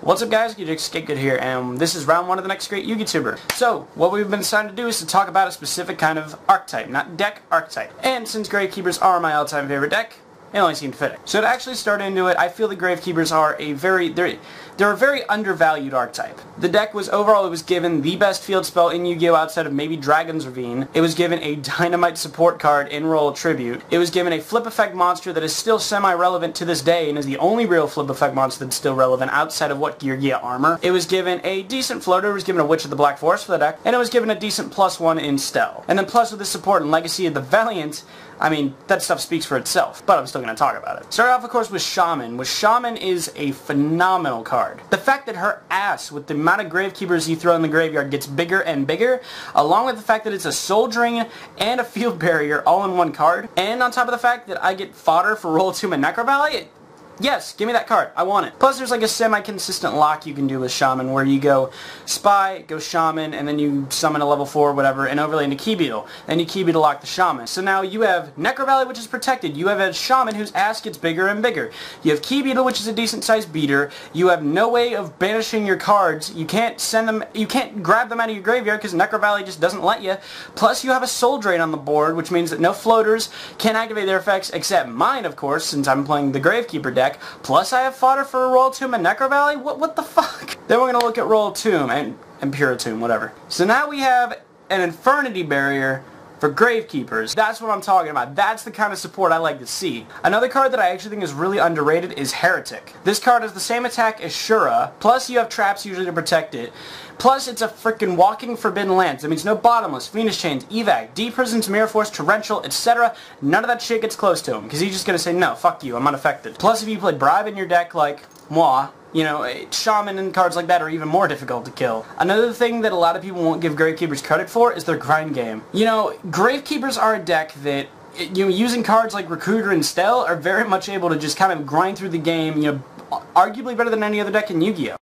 What's up guys, GagexScapegoat here, and this is round 1 of the Next Great Yugituber. So, what we've been deciding to do is to talk about a specific kind of archetype, not deck, archetype. And since Gravekeepers are my all-time favorite deck, it only seemed fitting. So to actually start into it, I feel the Gravekeepers are they're a very undervalued archetype. The deck was overall, it was given the best field spell in Yu-Gi-Oh! Outside of maybe Dragon's Ravine. It was given a Dynamite support card in Royal Tribute. It was given a flip effect monster that is still semi-relevant to this day and is the only real flip effect monster that's still relevant outside of what Gear Armor. It was given a decent floater, it was given a Witch of the Black Forest for the deck, and it was given a decent +1 in Stel. And then plus with the support and Legacy of the Valiant, I mean, that stuff speaks for itself, but I'm still going to talk about it. Start off, of course, with Shaman. Shaman is a phenomenal card. The fact that her ass, with the amount of Gravekeepers you throw in the graveyard, gets bigger and bigger, along with the fact that it's a Soul Drain and a Field Barrier all in one card, and on top of the fact that I get fodder for Roll Tomb and Necro Valley, yes, give me that card. I want it. Plus, there's like a semi-consistent lock you can do with Shaman where you go Spy, go Shaman, and then you summon a level 4 or whatever, and overlay into Key Beetle. Then you Key Beetle lock the Shaman. So now you have Necro Valley, which is protected. You have a Shaman whose ass gets bigger and bigger. You have Key Beetle, which is a decent-sized beater. You have no way of banishing your cards. You can't send them, you can't grab them out of your graveyard because Necro Valley just doesn't let you. Plus, you have a Soul Drain on the board, which means that no floaters can activate their effects except mine, of course, since I'm playing the Gravekeeper deck. Plus I have fodder for Royal Tomb and Necro Valley? What the fuck? Then we're going to look at Royal Tomb and Pure Tomb, whatever. So now we have an Infernity Barrier for Gravekeepers. That's what I'm talking about. That's the kind of support I like to see. Another card that I actually think is really underrated is Heretic. This card has the same attack as Shura, plus you have traps usually to protect it. Plus, it's a freaking walking Forbidden Lands. That means no Bottomless, Phoenix Chains, Evac, Deep Prisons, Mirror Force, Torrential, etc. None of that shit gets close to him, because he's just going to say, no, fuck you, I'm unaffected. Plus, if you play Bribe in your deck like moi, you know, Shaman and cards like that are even more difficult to kill. Another thing that a lot of people won't give Gravekeepers credit for is their grind game. You know, Gravekeepers are a deck that, you know, using cards like Recruiter and Stel are very much able to just kind of grind through the game, you know, arguably better than any other deck in Yu-Gi-Oh!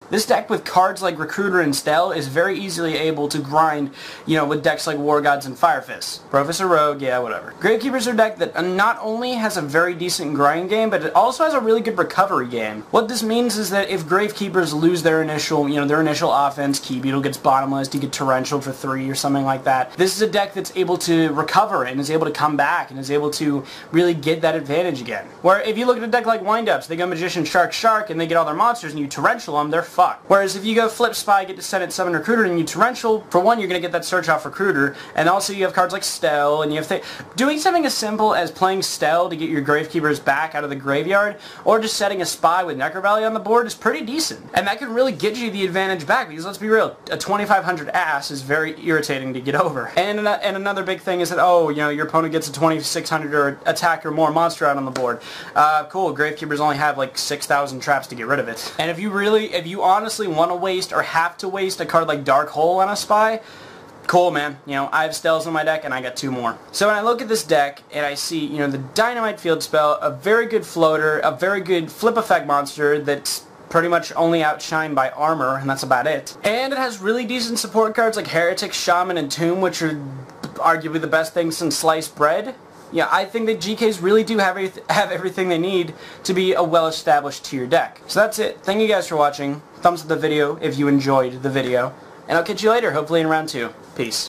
This deck with cards like Recruiter and Stel is very easily able to grind, you know, with decks like War Gods and Fire Fists. Professor Rogue, yeah, whatever. Gravekeepers are a deck that not only has a very decent grind game, but it also has a really good recovery game. What this means is that if Gravekeepers lose their initial, you know, their initial offense, Key Beetle gets Bottomless, you get Torrential for 3 or something like that. This is a deck that's able to recover and is able to come back and is able to really get that advantage again. Where if you look at a deck like Wind-Ups, they go Magician, Shark, and they get all their monsters and you Torrential them, they're fucked. Whereas if you go Flip Spy, get Descendant, Summon Recruiter, and you Torrential, for one, you're going to get that search off Recruiter, and also you have cards like Stel, and you have doing something as simple as playing Stel to get your Gravekeepers back out of the graveyard, or just setting a Spy with Necro Valley on the board is pretty decent. And that can really get you the advantage back, because let's be real, a 2500 ass is very irritating to get over. And another big thing is that, oh, you know, your opponent gets a 2600 or attack or more monster out on the board. Cool, Gravekeepers only have like 6,000 traps to get rid of it. And if you honestly want to waste or have to waste a card like Dark Hole on a Spy, cool, man. You know, I have Stels in my deck and I got 2 more. So when I look at this deck and I see, you know, the Dynamite field spell, a very good floater, a very good flip effect monster that's pretty much only outshined by armor, and that's about it. And it has really decent support cards like Heretic, Shaman, and Tomb, which are arguably the best things since Sliced Bread. Yeah, I think that GKs really do have everything they need to be a well-established tier deck. So that's it. Thank you guys for watching. Thumbs up the video if you enjoyed the video. And I'll catch you later, hopefully in round 2. Peace.